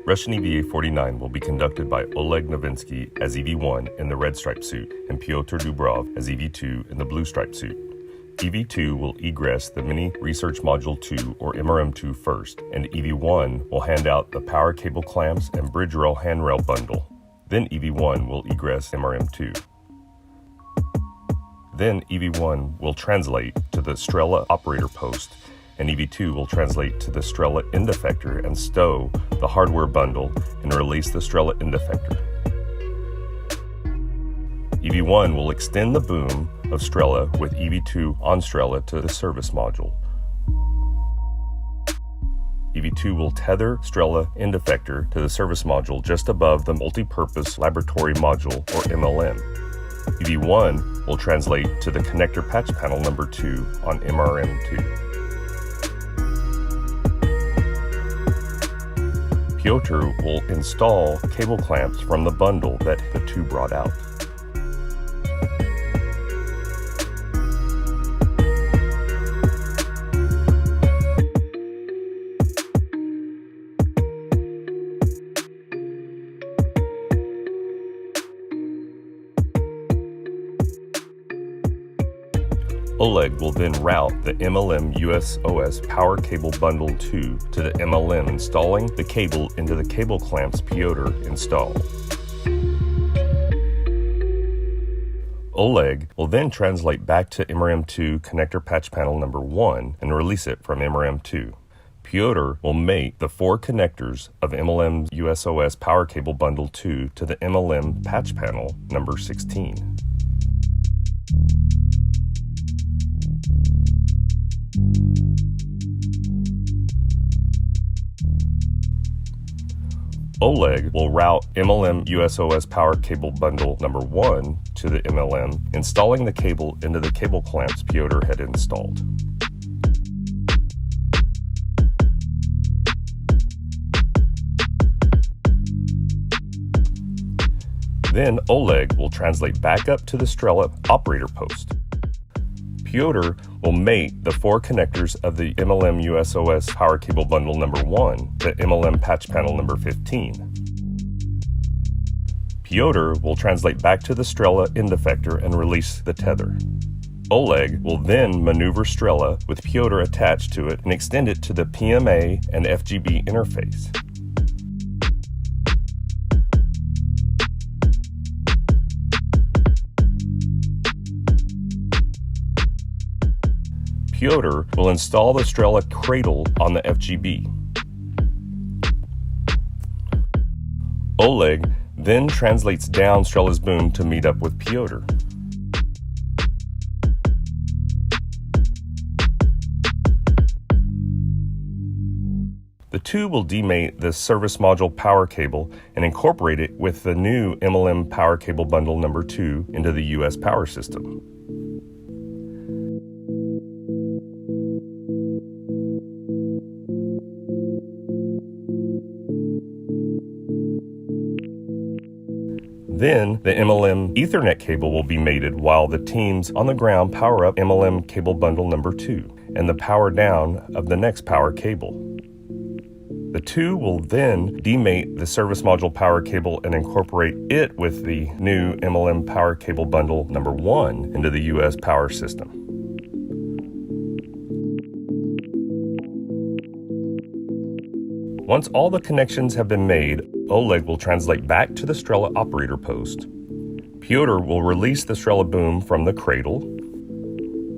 Russian EVA-49 will be conducted by Oleg Novitskiy as EV-1 in the red stripe suit and Pyotr Dubrov as EV-2 in the blue stripe suit. EV-2 will egress the Mini Research Module 2 or MRM-2 first, and EV-1 will hand out the power cable clamps and bridge rail handrail bundle. Then EV-1 will egress MRM-2. Then EV-1 will translate to the Strela operator post, and EV-2 will translate to the Strela end effector and stow the hardware bundle and release the Strela end effector. EV-1 will extend the boom of Strela with EV-2 on Strela to the service module. EV-2 will tether Strela end effector to the service module just above the Multipurpose Laboratory Module, or MLM. EV-1 will translate to the connector patch panel number 2 on MRM-2. Pyotr will install cable clamps from the bundle that the two brought out. Oleg will then route the MLM USOS Power Cable Bundle 2 to the MLM, installing the cable into the cable clamps Pyotr installed. Oleg will then translate back to MRM2 connector patch panel number 1 and release it from MRM2. Pyotr will mate the 4 connectors of MLM USOS Power Cable Bundle 2 to the MLM patch panel number 16. Oleg will route MLM USOS Power Cable Bundle number 1 to the MLM, installing the cable into the cable clamps Pyotr had installed. Then Oleg will translate back up to the Strela operator post. Pyotr will mate the 4 connectors of the MLM USOS Power Cable Bundle number 1 to MLM patch panel number 15. Pyotr will translate back to the Strela end effector and release the tether. Oleg will then maneuver Strela with Pyotr attached to it and extend it to the PMA and FGB interface. Pyotr will install the Strela cradle on the FGB. Oleg then translates down Strela's boom to meet up with Pyotr. The two will demate the service module power cable and incorporate it with the new MLM Power Cable Bundle number 2 into the US power system. Then, the MLM Ethernet cable will be mated while the teams on the ground power up MLM cable bundle number 2 and the power down of the next power cable. The two will then demate the service module power cable and incorporate it with the new MLM Power Cable Bundle number 1 into the US power system. Once all the connections have been made, Oleg will translate back to the Strela operator post. Pyotr will release the Strela boom from the cradle.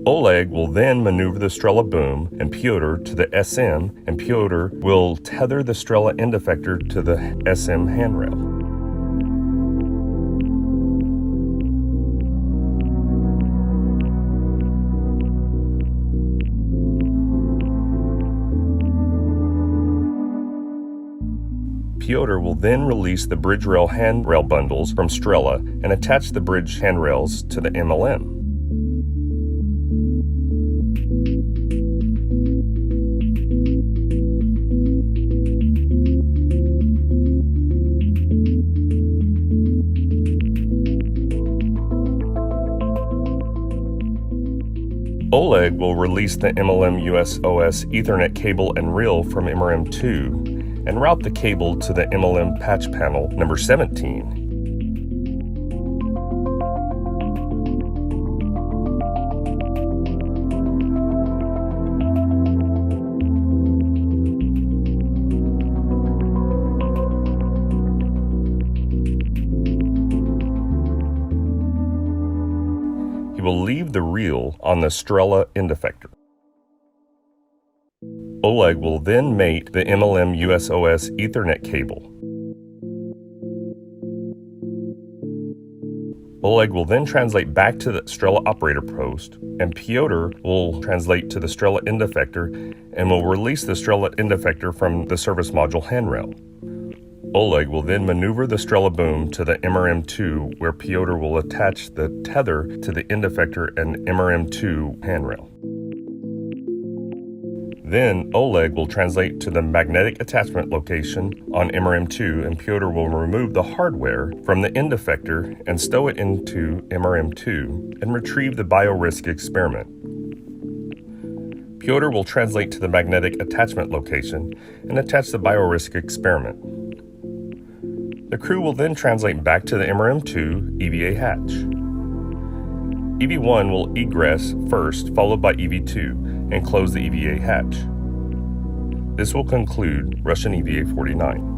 Oleg will then maneuver the Strela boom and Pyotr to the SM, and Pyotr will tether the Strela end effector to the SM handrail. Pyotr will then release the bridge rail handrail bundles from Strela and attach the bridge handrails to the MLM. Oleg will release the MLM USOS Ethernet cable and reel from MRM2 and route the cable to the MLM patch panel number 17. He will leave the reel on the Strela end effector. Oleg will then mate the MLM USOS Ethernet cable. Oleg will then translate back to the Strela operator post, and Pyotr will translate to the Strela end effector and will release the Strela end effector from the service module handrail. Oleg will then maneuver the Strela boom to the MRM2, where Pyotr will attach the tether to the end effector and MRM2 handrail. Then Oleg will translate to the magnetic attachment location on MRM2, and Pyotr will remove the hardware from the end effector and stow it into MRM2 and retrieve the biorisk experiment. Pyotr will translate to the magnetic attachment location and attach the biorisk experiment. The crew will then translate back to the MRM2 EVA hatch. EV1 will egress first, followed by EV2, and close the EVA hatch. This will conclude Russian EVA 49.